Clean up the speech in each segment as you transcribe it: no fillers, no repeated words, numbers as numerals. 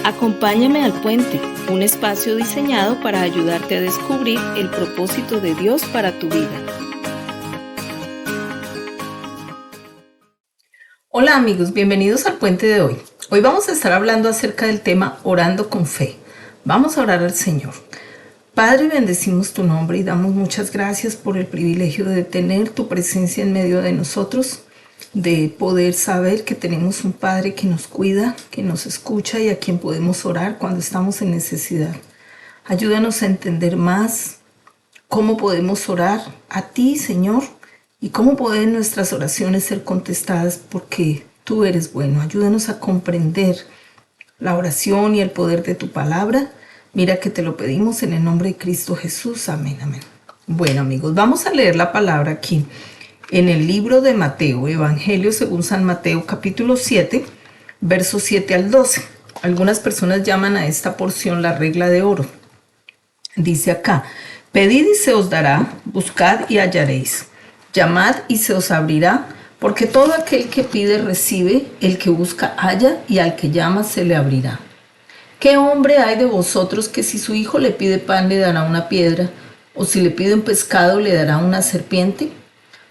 Acompáñame al Puente, un espacio diseñado para ayudarte a descubrir el propósito de Dios para tu vida. Hola amigos, bienvenidos al Puente de hoy. Hoy vamos a estar hablando acerca del tema Orando con Fe. Vamos a orar al Señor. Padre, bendecimos tu nombre y damos muchas gracias por el privilegio de tener tu presencia en medio de nosotros, de poder saber que tenemos un Padre que nos cuida, que nos escucha y a quien podemos orar cuando estamos en necesidad. Ayúdanos a entender más cómo podemos orar a ti, Señor, y cómo pueden nuestras oraciones ser contestadas porque tú eres bueno. Ayúdanos a comprender la oración y el poder de tu palabra. Mira que te lo pedimos en el nombre de Cristo Jesús. Amén, amén. Bueno amigos, vamos a leer la palabra aquí en el libro de Mateo, Evangelio según San Mateo, capítulo 7, versos 7 al 12. Algunas personas llaman a esta porción la regla de oro. Dice acá: pedid y se os dará, buscad y hallaréis, llamad y se os abrirá, porque todo aquel que pide recibe, el que busca halla, y al que llama se le abrirá. ¿Qué hombre hay de vosotros que si su hijo le pide pan le dará una piedra, o si le pide un pescado le dará una serpiente?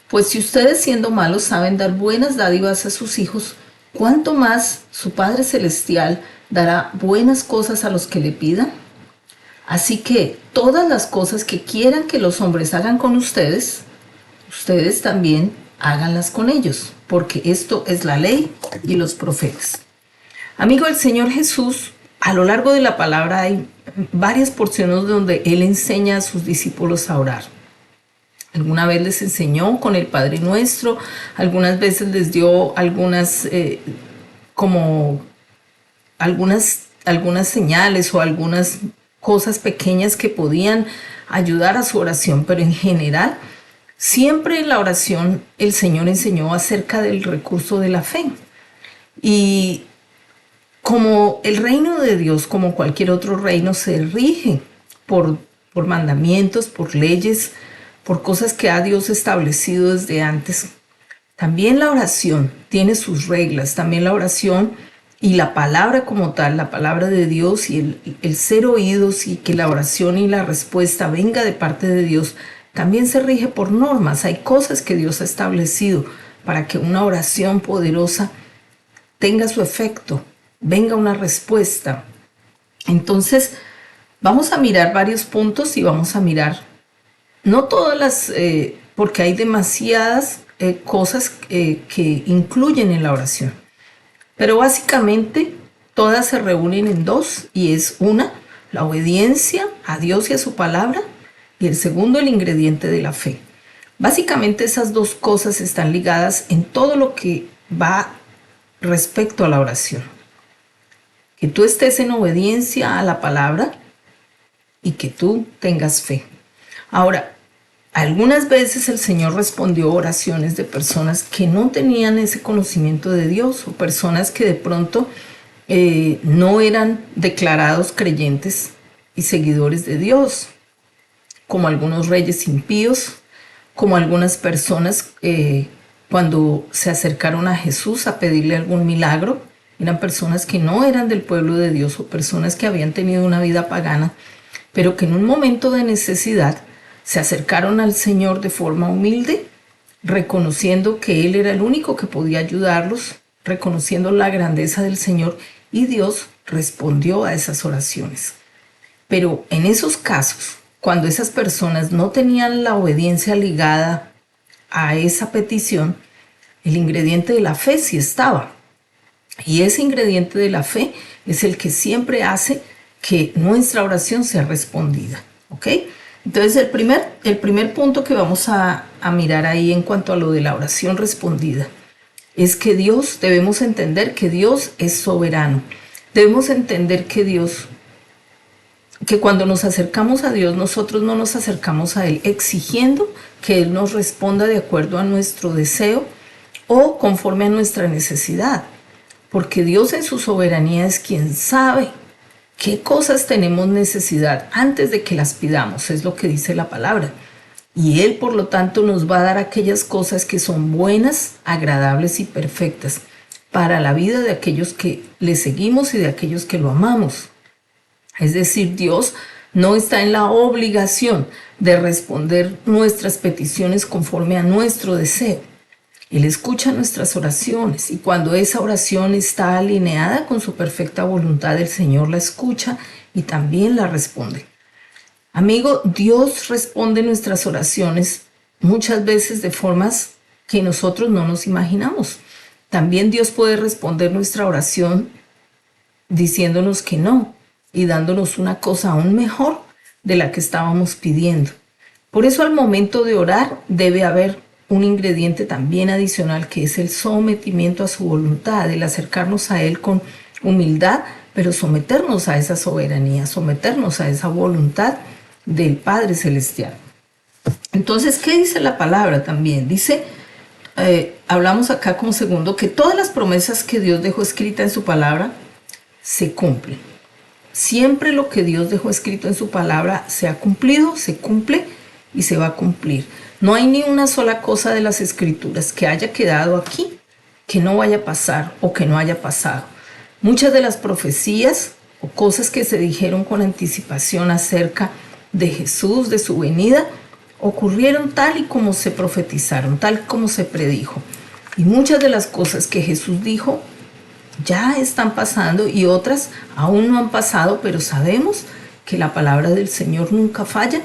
Pues si ustedes siendo malos saben dar buenas dádivas a sus hijos, ¿cuánto más su Padre Celestial dará buenas cosas a los que le pidan? Así que todas las cosas que quieran que los hombres hagan con ustedes, ustedes también háganlas con ellos, porque esto es la ley y los profetas. Amigo, el Señor Jesús, a lo largo de la palabra hay varias porciones donde Él enseña a sus discípulos a orar. Alguna vez les enseñó con el Padre Nuestro, algunas veces les dio algunas señales o algunas cosas pequeñas que podían ayudar a su oración, pero en general, siempre en la oración el Señor enseñó acerca del recurso de la fe. Y como el reino de Dios, como cualquier otro reino, se rige por mandamientos, por leyes, por cosas que ha Dios establecido desde antes. También la oración tiene sus reglas, también la oración y la palabra como tal, la palabra de Dios y el ser oídos y que la oración y la respuesta venga de parte de Dios, también se rige por normas. Hay cosas que Dios ha establecido para que una oración poderosa tenga su efecto, venga una respuesta. Entonces, vamos a mirar varios puntos y vamos a mirar, no todas las, porque hay demasiadas cosas que incluyen en la oración, pero básicamente todas se reúnen en dos, y es una, la obediencia a Dios y a su palabra, y el segundo, el ingrediente de la fe. Básicamente esas dos cosas están ligadas en todo lo que va respecto a la oración. Que tú estés en obediencia a la palabra y que tú tengas fe. Ahora, algunas veces el Señor respondió oraciones de personas que no tenían ese conocimiento de Dios, o personas que de pronto no eran declarados creyentes y seguidores de Dios, como algunos reyes impíos, como algunas personas cuando se acercaron a Jesús a pedirle algún milagro. Eran personas que no eran del pueblo de Dios, o personas que habían tenido una vida pagana, pero que en un momento de necesidad se acercaron al Señor de forma humilde, reconociendo que Él era el único que podía ayudarlos, reconociendo la grandeza del Señor, y Dios respondió a esas oraciones. Pero en esos casos, cuando esas personas no tenían la obediencia ligada a esa petición, el ingrediente de la fe sí estaba. Y ese ingrediente de la fe es el que siempre hace que nuestra oración sea respondida. ¿Ok? Entonces el primer punto que vamos a mirar ahí en cuanto a lo de la oración respondida es que debemos entender que Dios es soberano. Debemos entender que cuando nos acercamos a Dios, nosotros no nos acercamos a Él exigiendo que Él nos responda de acuerdo a nuestro deseo o conforme a nuestra necesidad. Porque Dios en su soberanía es quien sabe qué cosas tenemos necesidad antes de que las pidamos, es lo que dice la palabra. Y Él, por lo tanto, nos va a dar aquellas cosas que son buenas, agradables y perfectas. para la vida de aquellos que le seguimos y de aquellos que lo amamos. Es decir, Dios no está en la obligación de responder nuestras peticiones conforme a nuestro deseo. Él escucha nuestras oraciones y cuando esa oración está alineada con su perfecta voluntad, el Señor la escucha y también la responde. Amigo, Dios responde nuestras oraciones muchas veces de formas que nosotros no nos imaginamos. También Dios puede responder nuestra oración diciéndonos que no y dándonos una cosa aún mejor de la que estábamos pidiendo. Por eso al momento de orar debe haber un ingrediente también adicional que es el sometimiento a su voluntad, el acercarnos a Él con humildad, pero someternos a esa soberanía, someternos a esa voluntad del Padre Celestial. Entonces, ¿qué dice la palabra también? Dice, hablamos acá como segundo, que todas las promesas que Dios dejó escritas en su palabra se cumplen. Siempre lo que Dios dejó escrito en su palabra se ha cumplido, se cumple y se va a cumplir. No hay ni una sola cosa de las escrituras que haya quedado aquí, que no vaya a pasar o que no haya pasado. Muchas de las profecías o cosas que se dijeron con anticipación acerca de Jesús, de su venida, ocurrieron tal y como se profetizaron, tal como se predijo. Y muchas de las cosas que Jesús dijo ya están pasando y otras aún no han pasado, pero sabemos que la palabra del Señor nunca falla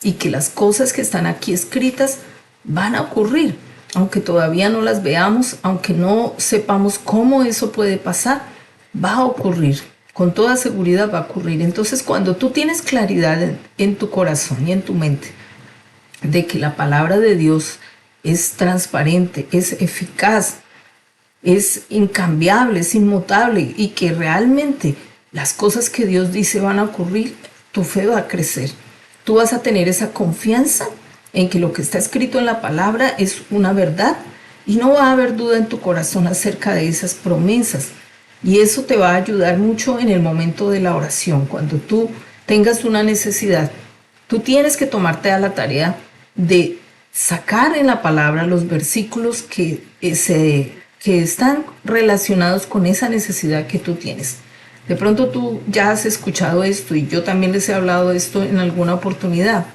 y que las cosas que están aquí escritas van a ocurrir, aunque todavía no las veamos, aunque no sepamos cómo eso puede pasar, va a ocurrir, con toda seguridad va a ocurrir. Entonces, cuando tú tienes claridad en tu corazón y en tu mente de que la palabra de Dios es transparente, es eficaz, es incambiable, es inmutable y que realmente las cosas que Dios dice van a ocurrir, tu fe va a crecer. Tú vas a tener esa confianza en que lo que está escrito en la palabra es una verdad y no va a haber duda en tu corazón acerca de esas promesas. Y eso te va a ayudar mucho en el momento de la oración. Cuando tú tengas una necesidad, tú tienes que tomarte a la tarea de sacar en la palabra los versículos que están relacionados con esa necesidad que tú tienes. De pronto tú ya has escuchado esto y yo también les he hablado de esto en alguna oportunidad.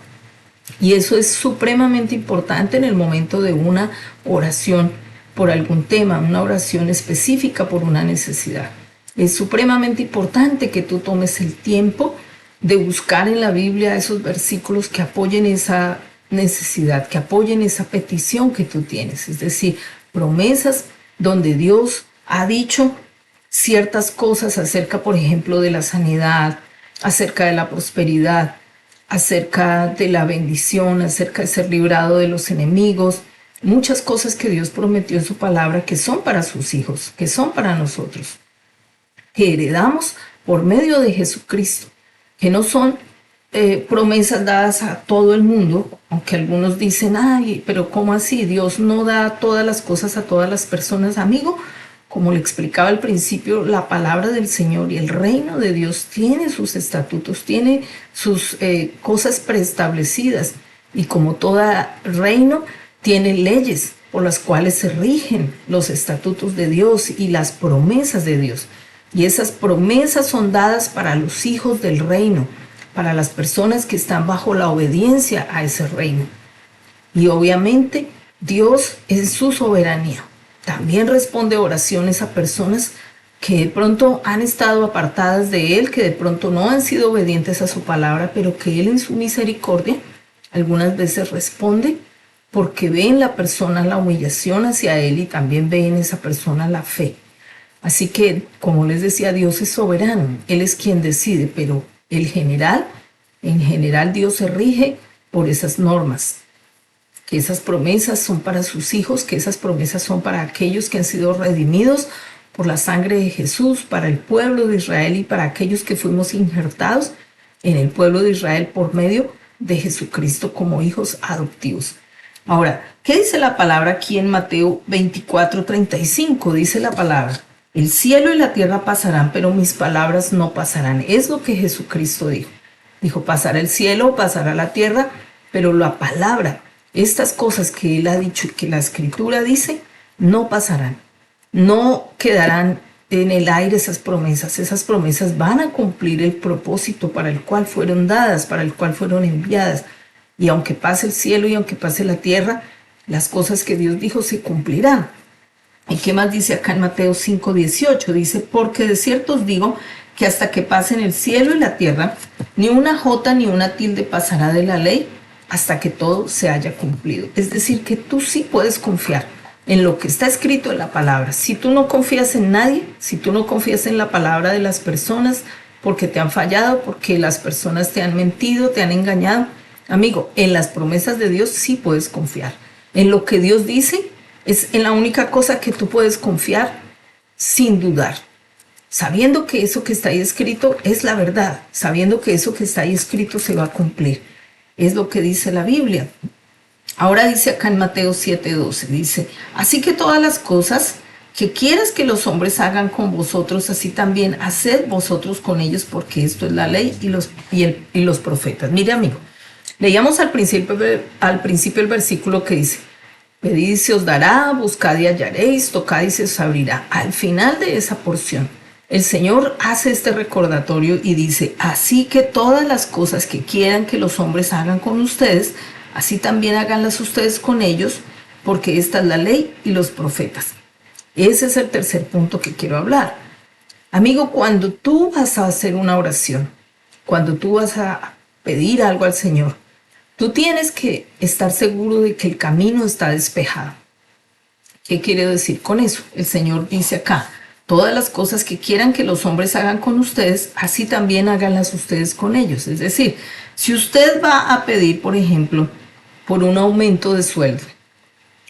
Y eso es supremamente importante en el momento de una oración por algún tema, una oración específica por una necesidad. Es supremamente importante que tú tomes el tiempo de buscar en la Biblia esos versículos que apoyen esa necesidad, que apoyen esa petición que tú tienes. Es decir, promesas donde Dios ha dicho ciertas cosas acerca, por ejemplo, de la sanidad, acerca de la prosperidad, acerca de la bendición, acerca de ser librado de los enemigos. Muchas cosas que Dios prometió en su palabra que son para sus hijos, que son para nosotros, que heredamos por medio de Jesucristo, que no son promesas dadas a todo el mundo, aunque algunos dicen, ay, pero ¿cómo así? Dios no da todas las cosas a todas las personas. Amigo, como le explicaba al principio, la palabra del Señor y el reino de Dios tiene sus estatutos, tiene sus cosas preestablecidas, y como todo reino, tiene leyes por las cuales se rigen los estatutos de Dios y las promesas de Dios. Y esas promesas son dadas para los hijos del reino, para las personas que están bajo la obediencia a ese reino. Y obviamente Dios en su soberanía también responde oraciones a personas que de pronto han estado apartadas de Él, que de pronto no han sido obedientes a su palabra, pero que Él en su misericordia algunas veces responde porque ve en la persona la humillación hacia Él y también ve en esa persona la fe. Así que, como les decía, Dios es soberano, Él es quien decide, pero en general Dios se rige por esas normas, que esas promesas son para sus hijos, que esas promesas son para aquellos que han sido redimidos por la sangre de Jesús, para el pueblo de Israel y para aquellos que fuimos injertados en el pueblo de Israel por medio de Jesucristo como hijos adoptivos. Ahora, ¿qué dice la palabra aquí en Mateo 24:35? Dice la palabra: el cielo y la tierra pasarán, pero mis palabras no pasarán. Es lo que Jesucristo dijo. Dijo, pasará el cielo, pasará la tierra, pero la palabra, estas cosas que Él ha dicho y que la Escritura dice, no pasarán. No quedarán en el aire esas promesas. Esas promesas van a cumplir el propósito para el cual fueron dadas, para el cual fueron enviadas. Y aunque pase el cielo y aunque pase la tierra, las cosas que Dios dijo se cumplirán. ¿Y qué más dice acá en Mateo 5:18? Dice, porque de cierto os digo que hasta que pasen el cielo y la tierra, ni una jota ni una tilde pasará de la ley hasta que todo se haya cumplido. Es decir, que tú sí puedes confiar en lo que está escrito en la palabra. Si tú no confías en nadie, si tú no confías en la palabra de las personas, porque te han fallado, porque las personas te han mentido, te han engañado, amigo, en las promesas de Dios sí puedes confiar. En lo que Dios dice es en la única cosa que tú puedes confiar sin dudar. Sabiendo que eso que está ahí escrito es la verdad, sabiendo que eso que está ahí escrito se va a cumplir. Es lo que dice la Biblia. Ahora dice acá en Mateo 7:12, dice, así que todas las cosas que quieras que los hombres hagan con vosotros, así también haced vosotros con ellos, porque esto es la ley y los profetas. Mire, amigo, leíamos al principio el versículo que dice, pedid y se os dará, buscad y hallaréis, tocad y se os abrirá. Al final de esa porción, el Señor hace este recordatorio y dice, así que todas las cosas que quieran que los hombres hagan con ustedes, así también háganlas ustedes con ellos, porque esta es la ley y los profetas. Ese es el tercer punto que quiero hablar. Amigo, cuando tú vas a hacer una oración, cuando tú vas a pedir algo al Señor, tú tienes que estar seguro de que el camino está despejado. ¿Qué quiere decir con eso? El Señor dice acá, todas las cosas que quieran que los hombres hagan con ustedes, así también háganlas ustedes con ellos. Es decir, si usted va a pedir, por ejemplo, por un aumento de sueldo,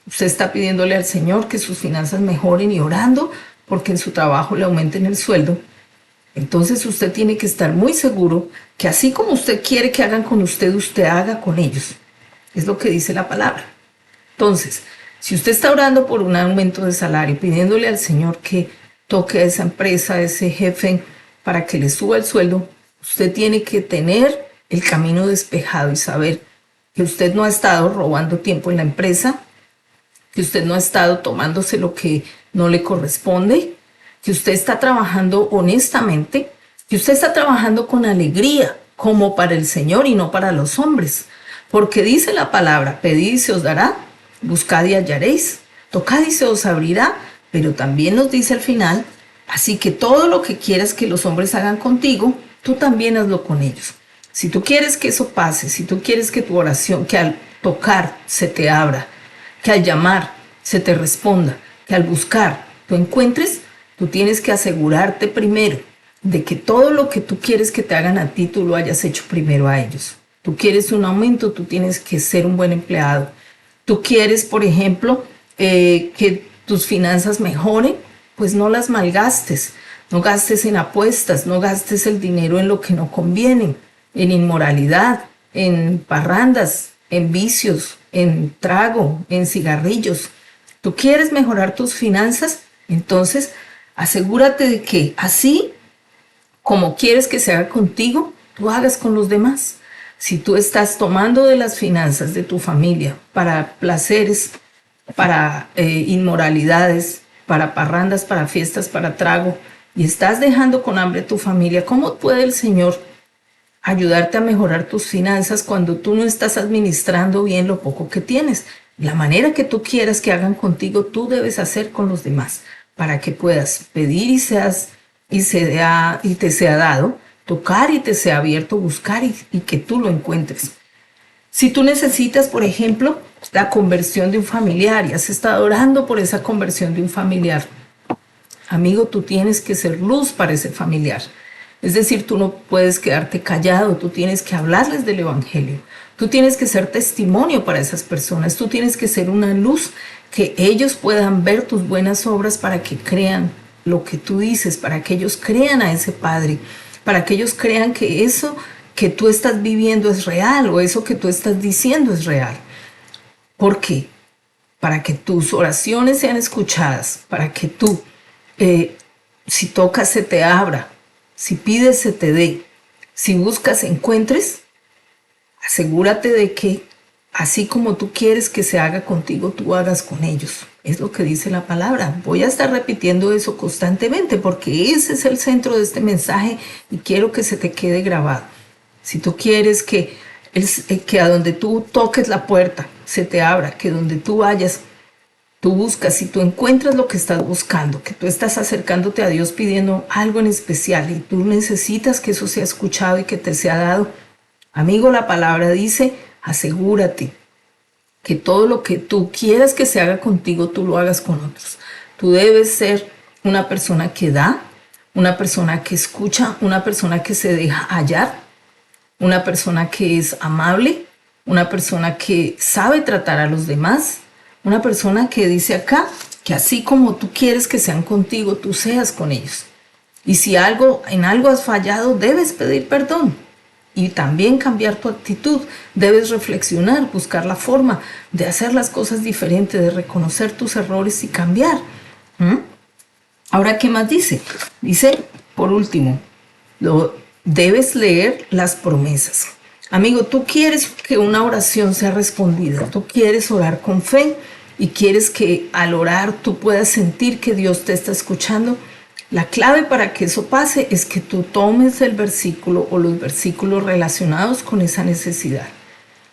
usted está pidiéndole al Señor que sus finanzas mejoren y orando porque en su trabajo le aumenten el sueldo. Entonces usted tiene que estar muy seguro que así como usted quiere que hagan con usted, usted haga con ellos. Es lo que dice la palabra. Entonces, si usted está orando por un aumento de salario, pidiéndole al Señor que toque a esa empresa, a ese jefe, para que le suba el sueldo, usted tiene que tener el camino despejado y saber que usted no ha estado robando tiempo en la empresa, que usted no ha estado tomándose lo que no le corresponde, que usted está trabajando honestamente, que usted está trabajando con alegría, como para el Señor y no para los hombres. Porque dice la palabra, pedid y se os dará, buscad y hallaréis, tocad y se os abrirá, pero también nos dice al final, así que todo lo que quieras que los hombres hagan contigo, tú también hazlo con ellos. Si tú quieres que eso pase, si tú quieres que tu oración, que al tocar se te abra, que al llamar se te responda, que al buscar tú encuentres, tú tienes que asegurarte primero de que todo lo que tú quieres que te hagan a ti, tú lo hayas hecho primero a ellos. Tú quieres un aumento, tú tienes que ser un buen empleado. Tú quieres, por ejemplo, que tus finanzas mejoren, pues no las malgastes. No gastes en apuestas, no gastes el dinero en lo que no conviene, en inmoralidad, en parrandas, en vicios, en trago, en cigarrillos. ¿Tú quieres mejorar tus finanzas? Entonces, asegúrate de que así como quieres que se haga contigo, tú hagas con los demás. Si tú estás tomando de las finanzas de tu familia para placeres, para inmoralidades, para parrandas, para fiestas, para trago, y estás dejando con hambre a tu familia, ¿cómo puede el Señor ayudarte a mejorar tus finanzas cuando tú no estás administrando bien lo poco que tienes? La manera que tú quieras que hagan contigo, tú debes hacer con los demás para que puedas pedir y te sea dado, tocar y te sea abierto, buscar y que tú lo encuentres. Si tú necesitas, por ejemplo, la conversión de un familiar y has estado orando por esa conversión de un familiar, amigo, tú tienes que ser luz para ese familiar. Es decir, tú no puedes quedarte callado, tú tienes que hablarles del Evangelio. Tú tienes que ser testimonio para esas personas, tú tienes que ser una luz que ellos puedan ver tus buenas obras para que crean lo que tú dices, para que ellos crean a ese Padre, para que ellos crean que eso que tú estás viviendo es real o eso que tú estás diciendo es real. ¿Por qué? Para que tus oraciones sean escuchadas, para que tú, si tocas se te abra, si pides se te dé, si buscas encuentres. Asegúrate de que así como tú quieres que se haga contigo, tú hagas con ellos. Es lo que dice la palabra. Voy a estar repitiendo eso constantemente porque ese es el centro de este mensaje y quiero que se te quede grabado. Si tú quieres que a donde tú toques la puerta se te abra, que donde tú vayas, tú buscas y tú encuentras lo que estás buscando, que tú estás acercándote a Dios pidiendo algo en especial y tú necesitas que eso sea escuchado y que te sea dado. Amigo, la palabra dice, asegúrate que todo lo que tú quieras que se haga contigo, tú lo hagas con otros. Tú debes ser una persona que da, una persona que escucha, una persona que se deja hallar, una persona que es amable, una persona que sabe tratar a los demás, una persona que dice acá que así como tú quieres que sean contigo, tú seas con ellos. Y si en algo has fallado, debes pedir perdón. Y también cambiar tu actitud. Debes reflexionar, buscar la forma de hacer las cosas diferentes, de reconocer tus errores y cambiar. Ahora, ¿qué más dice? Dice, por último, debes leer las promesas. Amigo, tú quieres que una oración sea respondida. Tú quieres orar con fe y quieres que al orar tú puedas sentir que Dios te está escuchando. La clave para que eso pase es que tú tomes el versículo o los versículos relacionados con esa necesidad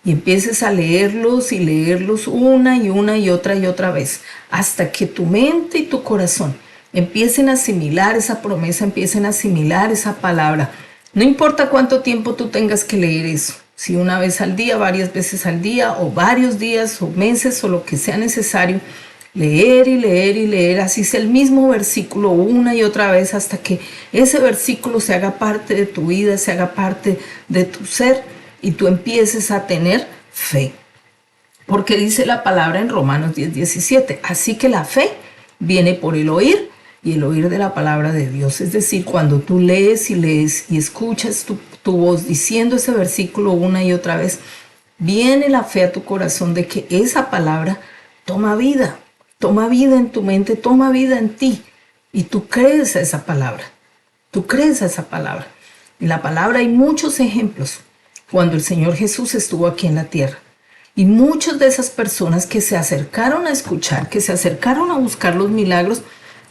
y empieces a leerlos y leerlos una y otra vez hasta que tu mente y tu corazón empiecen a asimilar esa promesa, empiecen a asimilar esa palabra. No importa cuánto tiempo tú tengas que leer eso, si una vez al día, varias veces al día o varios días o meses o lo que sea necesario, leer y leer y leer, así es el mismo versículo una y otra vez hasta que ese versículo se haga parte de tu vida, se haga parte de tu ser y tú empieces a tener fe. Porque dice la palabra en Romanos 10:17, así que la fe viene por el oír y el oír de la palabra de Dios. Es decir, cuando tú lees y escuchas tu voz diciendo ese versículo una y otra vez, viene la fe a tu corazón de que esa palabra toma vida en tu mente, toma vida en ti. Y tú crees a esa palabra. Tú crees a esa palabra. En la palabra hay muchos ejemplos cuando el Señor Jesús estuvo aquí en la tierra. Y muchas de esas personas que se acercaron a escuchar, que se acercaron a buscar los milagros,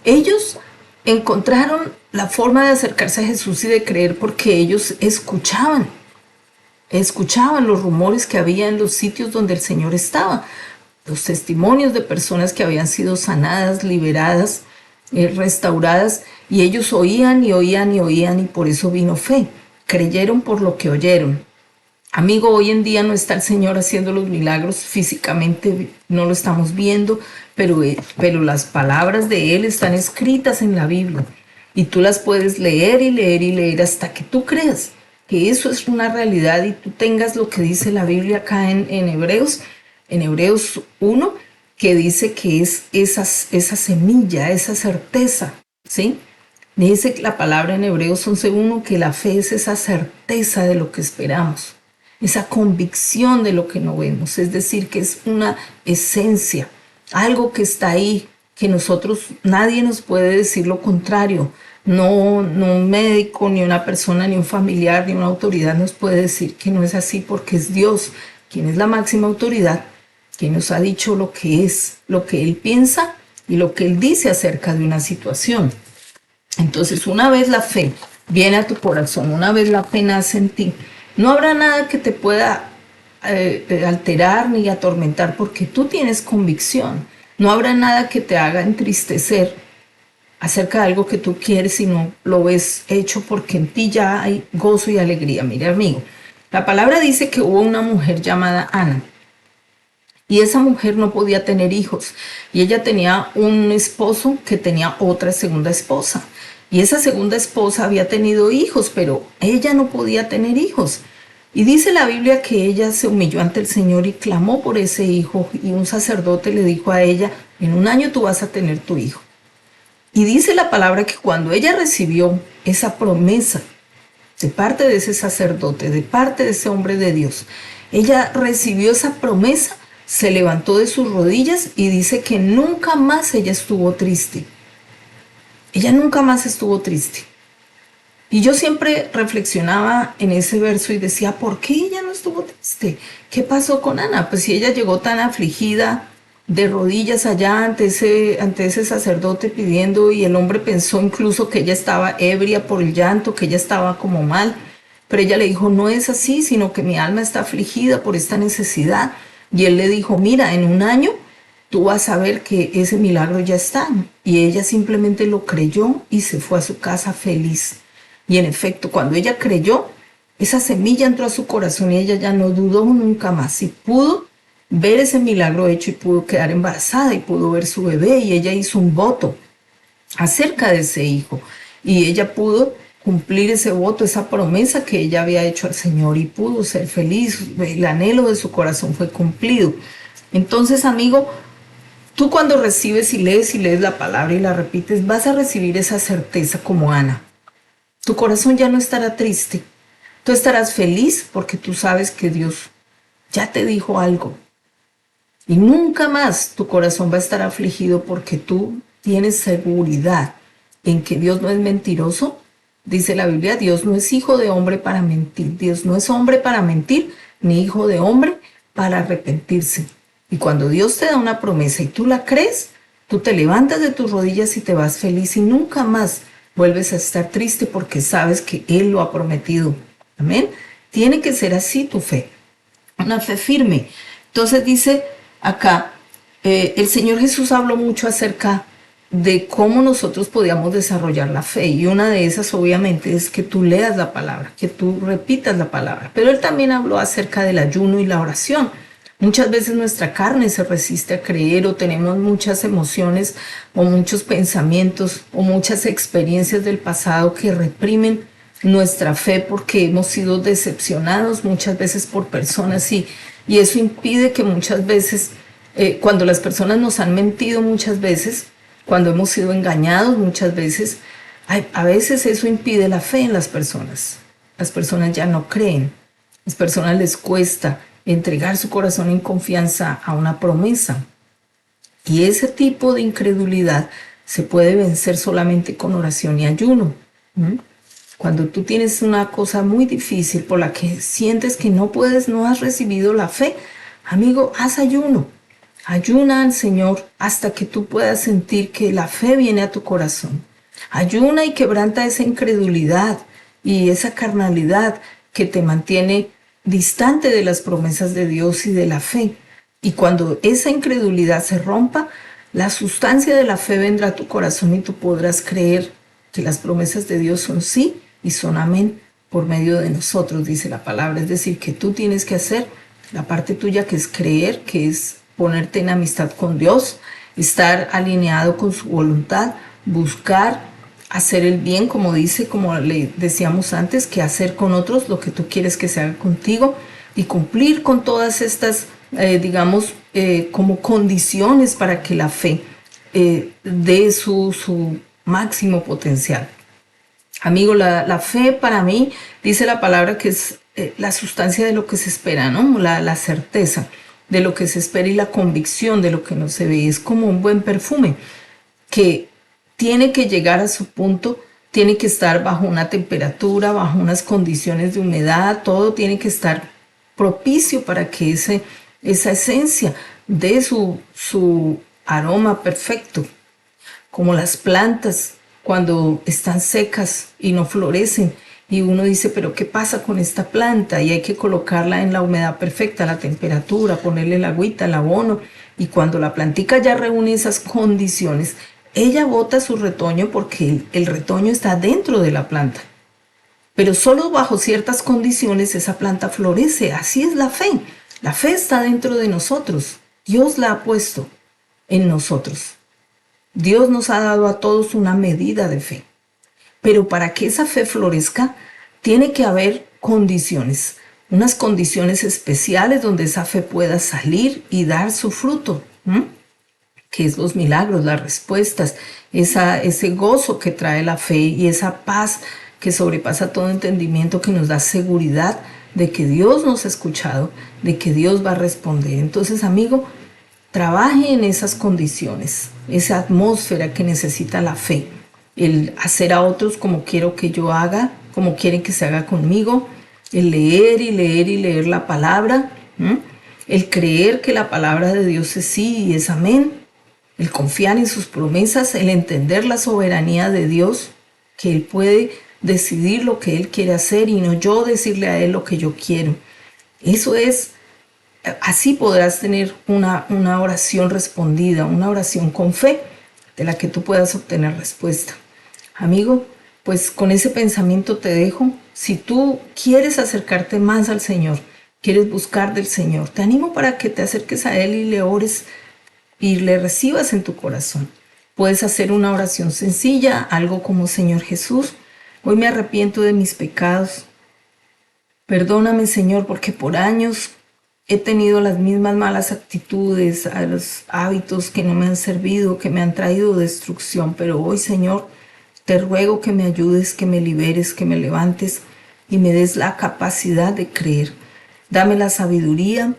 ellos encontraron la forma de acercarse a Jesús y de creer porque ellos escuchaban los rumores que había en los sitios donde el Señor estaba. Los testimonios de personas que habían sido sanadas, liberadas, restauradas, y ellos oían y por eso vino fe. Creyeron por lo que oyeron. Amigo, hoy en día no está el Señor haciendo los milagros físicamente, no lo estamos viendo, pero las palabras de Él están escritas en la Biblia y tú las puedes leer y leer y leer hasta que tú creas que eso es una realidad y tú tengas lo que dice la Biblia acá en Hebreos 1, que dice que es esa semilla, esa certeza, ¿sí? Dice la palabra en Hebreos 11:1 que la fe es esa certeza de lo que esperamos, esa convicción de lo que no vemos, es decir, que es una esencia, algo que está ahí, que nadie nos puede decir lo contrario. No un médico, ni una persona, ni un familiar, ni una autoridad nos puede decir que no es así porque es Dios quien es la máxima autoridad, que nos ha dicho lo que es, lo que Él piensa y lo que Él dice acerca de una situación. Entonces, una vez la fe viene a tu corazón, una vez la fe nace en ti, no habrá nada que te pueda alterar ni atormentar porque tú tienes convicción. No habrá nada que te haga entristecer acerca de algo que tú quieres y no lo ves hecho porque en ti ya hay gozo y alegría. Mire, amigo, la palabra dice que hubo una mujer llamada Ana. Y esa mujer no podía tener hijos. Y ella tenía un esposo que tenía otra segunda esposa. Y esa segunda esposa había tenido hijos, pero ella no podía tener hijos. Y dice la Biblia que ella se humilló ante el Señor y clamó por ese hijo. Y un sacerdote le dijo a ella, en 1 año tú vas a tener tu hijo. Y dice la palabra que cuando ella recibió esa promesa de parte de ese sacerdote, de parte de ese hombre de Dios, ella recibió esa promesa, se levantó de sus rodillas y dice que nunca más ella estuvo triste. Ella nunca más estuvo triste. Y yo siempre reflexionaba en ese verso y decía, ¿por qué ella no estuvo triste? ¿Qué pasó con Ana? Pues si ella llegó tan afligida, de rodillas allá ante ese sacerdote pidiendo, y el hombre pensó incluso que ella estaba ebria por el llanto, que ella estaba como mal, pero ella le dijo, no es así, sino que mi alma está afligida por esta necesidad. Y él le dijo, mira, en un año tú vas a ver que ese milagro ya está. Y ella simplemente lo creyó y se fue a su casa feliz. Y en efecto, cuando ella creyó, esa semilla entró a su corazón y ella ya no dudó nunca más y pudo ver ese milagro hecho y pudo quedar embarazada y pudo ver su bebé, y ella hizo un voto acerca de ese hijo y ella pudo cumplir ese voto, esa promesa que ella había hecho al Señor, y pudo ser feliz. El anhelo de su corazón fue cumplido. Entonces, amigo, tú cuando recibes y lees la palabra y la repites, vas a recibir esa certeza como Ana. Tu corazón ya no estará triste. Tú estarás feliz porque tú sabes que Dios ya te dijo algo. Y nunca más tu corazón va a estar afligido porque tú tienes seguridad en que Dios no es mentiroso. Dice la Biblia, Dios no es hijo de hombre para mentir. Dios no es hombre para mentir, ni hijo de hombre para arrepentirse. Y cuando Dios te da una promesa y tú la crees, tú te levantas de tus rodillas y te vas feliz y nunca más vuelves a estar triste porque sabes que Él lo ha prometido. Amén. Tiene que ser así tu fe, una fe firme. Entonces dice acá, el Señor Jesús habló mucho acerca de cómo nosotros podíamos desarrollar la fe, y una de esas obviamente es que tú leas la palabra, que tú repitas la palabra, pero Él también habló acerca del ayuno y la oración. Muchas veces nuestra carne se resiste a creer, o tenemos muchas emociones o muchos pensamientos o muchas experiencias del pasado que reprimen nuestra fe porque hemos sido decepcionados muchas veces por personas, y eso impide que muchas veces, cuando las personas nos han mentido muchas veces, cuando hemos sido engañados muchas veces, a veces eso impide la fe en las personas. Las personas ya no creen, las personas les cuesta entregar su corazón en confianza a una promesa. Y ese tipo de incredulidad se puede vencer solamente con oración y ayuno. Cuando tú tienes una cosa muy difícil por la que sientes que no puedes, no has recibido la fe, amigo, haz ayuno. Ayuna al Señor hasta que tú puedas sentir que la fe viene a tu corazón. Ayuna y quebranta esa incredulidad y esa carnalidad que te mantiene distante de las promesas de Dios y de la fe. Y cuando esa incredulidad se rompa, la sustancia de la fe vendrá a tu corazón y tú podrás creer que las promesas de Dios son sí y son amén por medio de nosotros, dice la palabra. Es decir, que tú tienes que hacer la parte tuya, que es creer, que es ponerte en amistad con Dios, estar alineado con su voluntad, buscar hacer el bien, como dice, como le decíamos antes, que hacer con otros lo que tú quieres que se haga contigo, y cumplir con todas estas, como condiciones para que la fe dé su máximo potencial. Amigo, la fe para mí, dice la palabra, que es la sustancia de lo que se espera, ¿no? La certeza de lo que se espera y la convicción de lo que no se ve. Es como un buen perfume que tiene que llegar a su punto, tiene que estar bajo una temperatura, bajo unas condiciones de humedad, todo tiene que estar propicio para que esa esencia dé su aroma perfecto. Como las plantas cuando están secas y no florecen, y uno dice, pero ¿qué pasa con esta planta? Y hay que colocarla en la humedad perfecta, la temperatura, ponerle el agüita, el abono, y cuando la plantica ya reúne esas condiciones, ella bota su retoño porque el retoño está dentro de la planta. Pero solo bajo ciertas condiciones esa planta florece. Así es la fe. La fe está dentro de nosotros. Dios la ha puesto en nosotros. Dios nos ha dado a todos una medida de fe. Pero para que esa fe florezca, tiene que haber condiciones. Unas condiciones especiales donde esa fe pueda salir y dar su fruto. Que es los milagros, las respuestas, ese gozo que trae la fe y esa paz que sobrepasa todo entendimiento, que nos da seguridad de que Dios nos ha escuchado, de que Dios va a responder. Entonces, amigo, trabaje en esas condiciones, esa atmósfera que necesita la fe, el hacer a otros como quiero que yo haga, como quieren que se haga conmigo, el leer y leer y leer la palabra, el creer que la palabra de Dios es sí y es amén, el confiar en sus promesas, el entender la soberanía de Dios, que Él puede decidir lo que Él quiere hacer y no yo decirle a Él lo que yo quiero. Eso es, así podrás tener una oración respondida, una oración con fe, de la que tú puedas obtener respuesta. Amigo, pues con ese pensamiento te dejo. Si tú quieres acercarte más al Señor, quieres buscar del Señor, te animo para que te acerques a Él y le ores y le recibas en tu corazón. Puedes hacer una oración sencilla, algo como: Señor Jesús, hoy me arrepiento de mis pecados. Perdóname, Señor, porque por años he tenido las mismas malas actitudes, a los hábitos que no me han servido, que me han traído destrucción. Pero hoy, Señor, te ruego que me ayudes, que me liberes, que me levantes y me des la capacidad de creer. Dame la sabiduría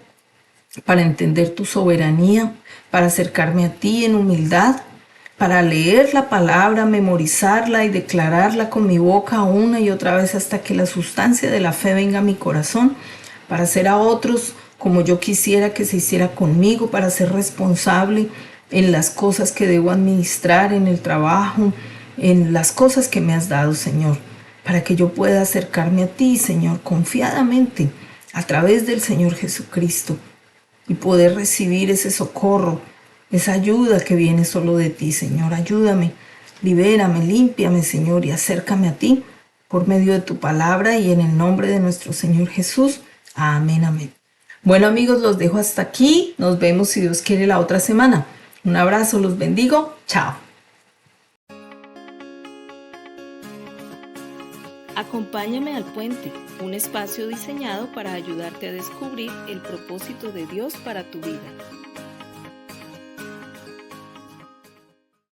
para entender tu soberanía, para acercarme a ti en humildad, para leer la palabra, memorizarla y declararla con mi boca una y otra vez hasta que la sustancia de la fe venga a mi corazón, para hacer a otros como yo quisiera que se hiciera conmigo, para ser responsable en las cosas que debo administrar, en el trabajo, en las cosas que me has dado, Señor, para que yo pueda acercarme a ti, Señor, confiadamente a través del Señor Jesucristo y poder recibir ese socorro, esa ayuda que viene solo de ti, Señor. Ayúdame, libérame, límpiame, Señor, y acércame a ti por medio de tu palabra y en el nombre de nuestro Señor Jesús. Amén, amén. Bueno, amigos, los dejo hasta aquí. Nos vemos, si Dios quiere, la otra semana. Un abrazo, los bendigo. Chao. Acompáñame al Puente, un espacio diseñado para ayudarte a descubrir el propósito de Dios para tu vida.